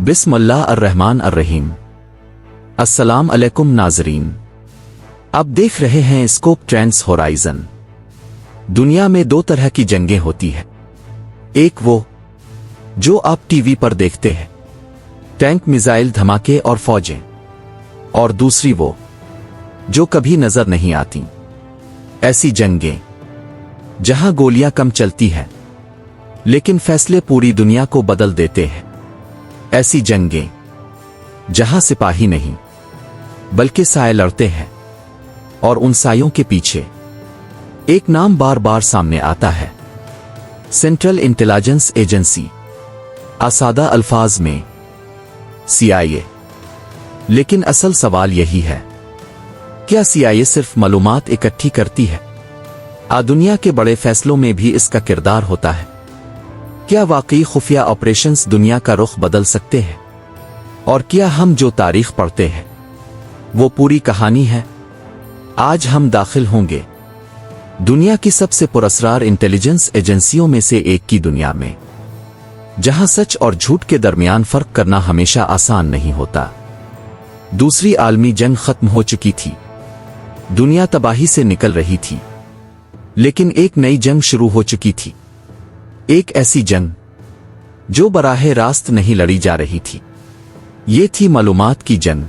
बिस्मिल्लाह अर्रहमान अर्रहीम। अस्सलाम अलैकुम नाज़रीन, आप देख रहे हैं स्कोप ट्रेंड्स होराइजन। दुनिया में दो तरह की जंगें होती हैं, एक वो जो आप टीवी पर देखते हैं, टैंक, मिसाइल, धमाके और फौजें, और दूसरी वो जो कभी नजर नहीं आती। ऐसी जंगें जहां गोलियां कम चलती हैं लेकिन फैसले पूरी दुनिया को बदल देते हैं। ऐसी जंगें जहां सिपाही नहीं बल्कि साए लड़ते हैं, और उन सायों के पीछे एक नाम बार बार सामने आता है, सेंट्रल इंटेलिजेंस एजेंसी, आसादा अल्फाज में CIA। लेकिन असल सवाल यही है, क्या CIA सिर्फ मालूमात इकट्ठी करती है? दुनिया के बड़े फैसलों में भी इसका किरदार होता है? क्या वाकई खुफिया ऑपरेशंस दुनिया का रुख बदल सकते हैं? और क्या हम जो तारीख पढ़ते हैं वो पूरी कहानी है? आज हम दाखिल होंगे दुनिया की सबसे पुरस्कार इंटेलिजेंस एजेंसियों में से एक की दुनिया में, जहां सच और झूठ के दरमियान फर्क करना हमेशा आसान नहीं होता। दूसरी आलमी जंग खत्म हो चुकी थी, दुनिया तबाही से निकल रही थी, लेकिन एक नई जंग शुरू हो चुकी थी। एक ऐसी जंग जो बराहे रास्त नहीं लड़ी जा रही थी। ये थी मालूमात की जंग।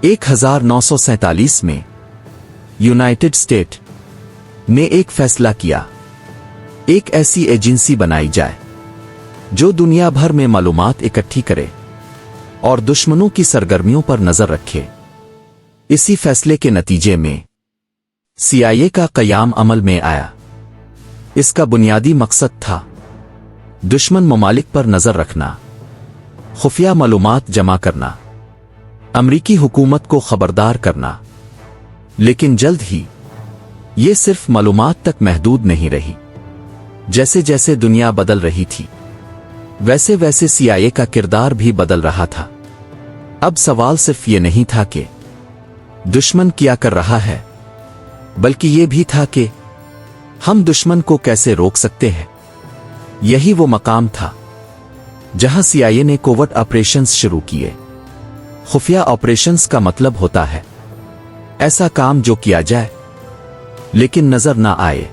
1947 में यूनाइटेड स्टेट ने एक फैसला किया, एक ऐसी एजेंसी बनाई जाए जो दुनिया भर में मालूमात इकट्ठी करे और दुश्मनों की सरगर्मियों पर नजर रखे। इसी फैसले के नतीजे में CIA का क़याम अमल में आया। इसका बुनियादी मकसद था दुश्मन ममालिक पर नजर रखना, खुफिया मालूमात जमा करना, अमरीकी हुकूमत को खबरदार करना। लेकिन जल्द ही ये सिर्फ मालूमात तक महदूद नहीं रही। जैसे जैसे दुनिया बदल रही थी वैसे वैसे CIA का किरदार भी बदल रहा था। अब सवाल सिर्फ ये नहीं था कि दुश्मन क्या कर रहा है, बल्कि ये भी था कि हम दुश्मन को कैसे रोक सकते हैं। यही वो मकाम था जहां CIA ने कोवर्ट ऑपरेशंस शुरू किए। खुफिया ऑपरेशंस का मतलब होता है ऐसा काम जो किया जाए लेकिन नजर ना आए,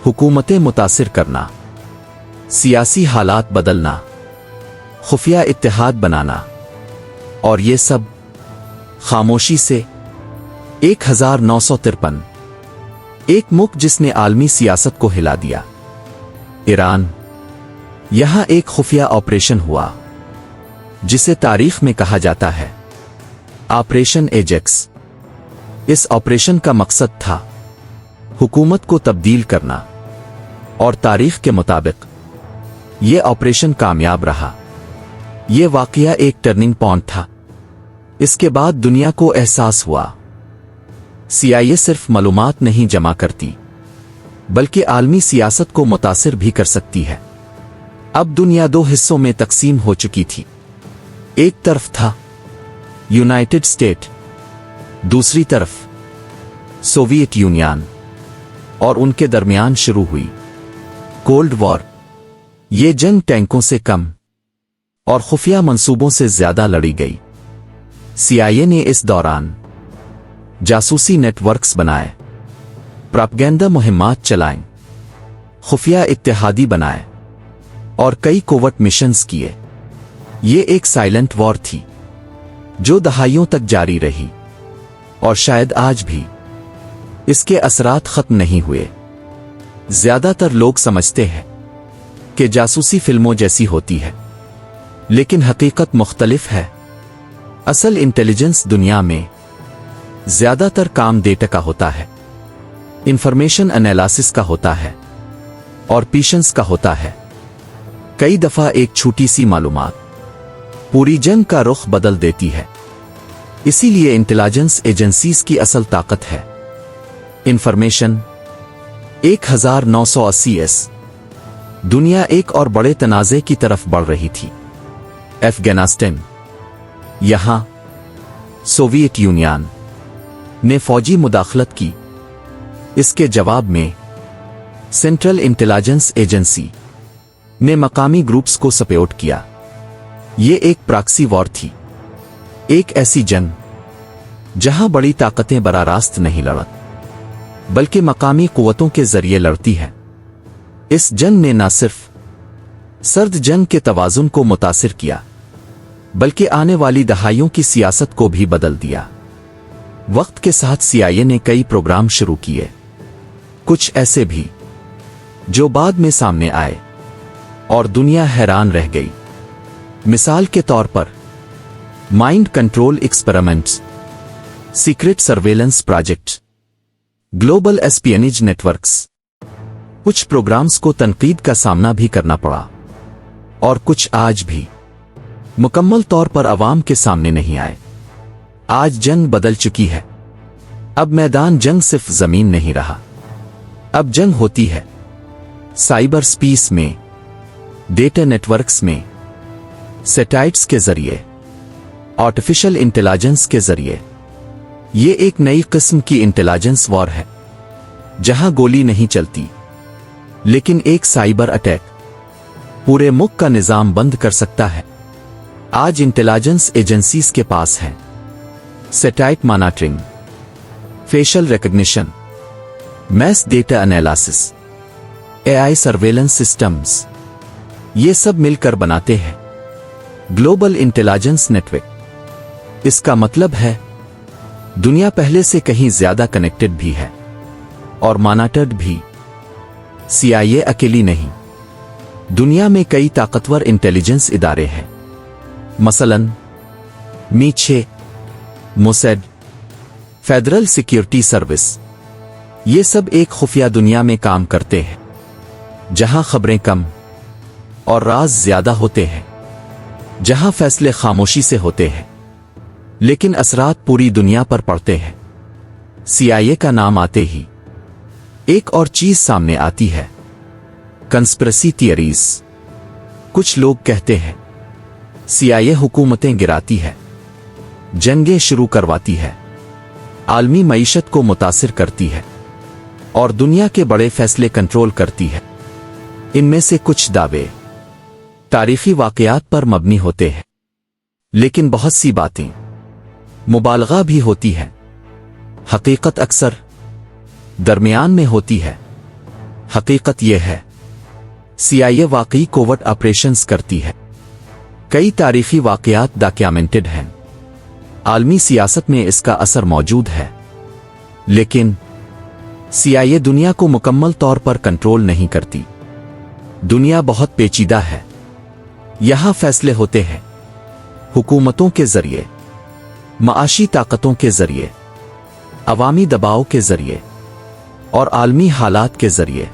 हुकूमतें मुतासिर करना, सियासी हालात बदलना, खुफिया इत्तेहाद बनाना, और ये सब खामोशी से। 1953 एक मुल्क जिसने आलमी सियासत को हिला दिया, ईरान। यहां एक खुफिया ऑपरेशन हुआ जिसे तारीख में कहा जाता है ऑपरेशन एजेक्स। इस ऑपरेशन का मकसद था हुकूमत को तब्दील करना, और तारीख के मुताबिक यह ऑपरेशन कामयाब रहा। यह वाकया एक टर्निंग पॉइंट था। इसके बाद दुनिया को एहसास हुआ CIA सिर्फ मालूमात नहीं जमा करती बल्कि आलमी सियासत को मुतासिर भी कर सकती है। अब दुनिया दो हिस्सों में तकसीम हो चुकी थी। एक तरफ था यूनाइटेड स्टेट, दूसरी तरफ सोवियत यूनियन, और उनके दरमियान शुरू हुई कोल्ड वॉर। ये जंग टैंकों से कम और खुफिया मंसूबों से ज्यादा लड़ी गई। CIA ने इस दौरान जासूसी नेटवर्क्स बनाए, प्रोपेगेंडा मुहिम्मात चलाएं, खुफिया इत्तेहादी बनाए और कई कोवर्ट मिशंस किए। ये एक साइलेंट वॉर थी जो दहाइयों तक जारी रही, और शायद आज भी इसके असरात खत्म नहीं हुए। ज्यादातर लोग समझते हैं कि जासूसी फिल्मों जैसी होती है, लेकिन हकीकत मुख्तलिफ है। असल इंटेलिजेंस दुनिया में ज्यादातर काम डेटा का होता है, इंफॉर्मेशन एनालिसिस का होता है, और पेशेंस का होता है। कई दफा एक छोटी सी मालूमात पूरी जंग का रुख बदल देती है। इसीलिए इंटेलिजेंस एजेंसीज की असल ताकत है इंफॉर्मेशन। 1980 दुनिया एक और बड़े तनाज़े की तरफ बढ़ रही थी, अफगानिस्तान। यहां सोवियत यूनियन ने फौजी मुदाखलत की। इसके जवाब में सेंट्रल इंटेलिजेंस एजेंसी ने मकामी ग्रुप्स को सपोर्ट किया। ये एक प्रॉक्सी वॉर थी, एक ऐसी जंग जहां बड़ी ताकतें बराह रास्त नहीं लड़त बल्कि मकामी कुव्वतों के जरिए लड़ती है। इस जंग ने न सिर्फ सर्द जंग के तवाजुन को मुतासिर किया बल्कि आने वाली दहाइयों की सियासत को भी बदल दिया। वक्त के साथ CIA ने कई प्रोग्राम शुरू किए, कुछ ऐसे भी जो बाद में सामने आए और दुनिया हैरान रह गई। मिसाल के तौर पर mind control experiments, secret surveillance project, global espionage networks. कुछ प्रोग्राम्स को तनकीद का सामना भी करना पड़ा और कुछ आज भी मुकम्मल तौर पर अवाम के सामने नहीं आए। आज जंग बदल चुकी है। अब मैदान जंग सिर्फ जमीन नहीं रहा, अब जंग होती है साइबर स्पेस में, डेटा नेटवर्क्स में, सैटेलाइट्स के जरिए, आर्टिफिशियल इंटेलिजेंस के जरिए। ये एक नई किस्म की इंटेलिजेंस वॉर है जहां गोली नहीं चलती लेकिन एक साइबर अटैक पूरे मुल्क का निजाम बंद कर सकता है। आज इंटेलिजेंस एजेंसीज के पास है satellite monitoring, facial recognition, mass data analysis, AI surveillance systems. ये सब मिलकर बनाते हैं ग्लोबल इंटेलिजेंस नेटवर्क। इसका मतलब है दुनिया पहले से कहीं ज्यादा कनेक्टेड भी है और मॉनिटर्ड भी। CIA अकेली नहीं, दुनिया में कई ताकतवर इंटेलिजेंस इदारे हैं, मसलन MI6, मोसैड, फेडरल सिक्योरिटी सर्विस। ये सब एक खुफिया दुनिया में काम करते हैं जहां खबरें कम और राज ज्यादा होते हैं, जहां फैसले खामोशी से होते हैं लेकिन असरात पूरी दुनिया पर पड़ते हैं। CIA का नाम आते ही एक और चीज सामने आती है, कंस्पिरेसी थियरीज। कुछ लोग कहते हैं CIA हुकूमतें गिराती है, जंगें शुरू करवाती है, आलमी मईशत को मुतासिर करती है और दुनिया के बड़े फैसले कंट्रोल करती है। इनमें से कुछ दावे तारीखी वाकयात पर मबनी होते हैं लेकिन बहुत सी बातें मुबालगा भी होती है। हकीकत अक्सर दरमियान में होती है। हकीकत यह है CIA वाकई कोवर्ट ऑपरेशंस करती है। कई तारीखी वाकयात डॉक्यूमेंटेड हैं, आलमी सियासत में इसका असर मौजूद है, लेकिन CIA दुनिया को मुकम्मल तौर पर कंट्रोल नहीं करती। दुनिया बहुत पेचीदा है। यहां फैसले होते हैं हुकूमतों के जरिए, माशी ताकतों के जरिए, अवामी दबाव के जरिए और आलमी हालात के जरिए।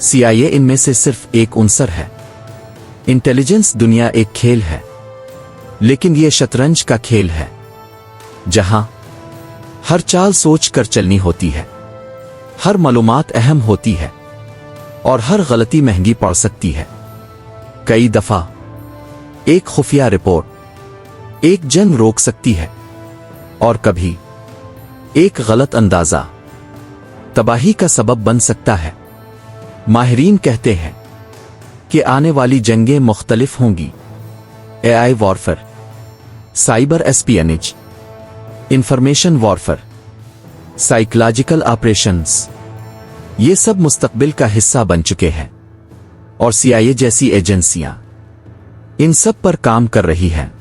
CIA इनमें से सिर्फ एक उनसर है। इंटेलिजेंस दुनिया एक खेल है, लेकिन यह शतरंज का खेल है जहां हर चाल सोच कर चलनी होती है, हर मालूमात अहम होती है और हर गलती महंगी पड़ सकती है। कई दफा एक खुफिया रिपोर्ट एक जंग रोक सकती है और कभी एक गलत अंदाजा तबाही का सबब बन सकता है। माहिरीन कहते हैं कि आने वाली जंगें मुख्तलिफ होंगी। AI warfare, cyber espionage, information warfare, psychological operations, ये सब मुस्तकबिल का हिस्सा बन चुके हैं और CIA जैसी एजेंसियां इन सब पर काम कर रही हैं।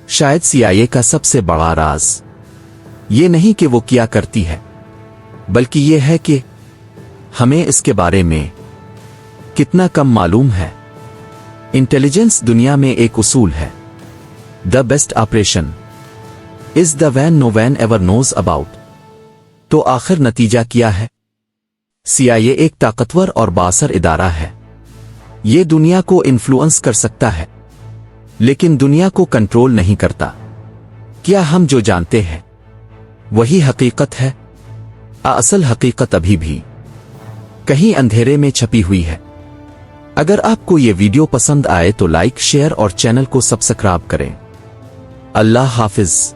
शायद CIA का सबसे बड़ा राज ये नहीं कि वो क्या करती है, बल्कि ये है कि हमें इसके बारे में कितना कम मालूम है। इंटेलिजेंस दुनिया में एक उसूल है, the best operation is the one no one ever knows about. तो आखिर नतीजा क्या है? CIA एक ताकतवर और बासर इदारा है। ये दुनिया को इन्फ्लुएंस कर सकता है, लेकिन दुनिया को कंट्रोल नहीं करता। क्या हम जो जानते हैं वही हकीकत है? असल हकीकत अभी भी कहीं अंधेरे में छपी हुई है। अगर आपको ये वीडियो पसंद आए तो लाइक, शेयर और चैनल को सब्सक्राइब करें। अल्लाह हाफिज।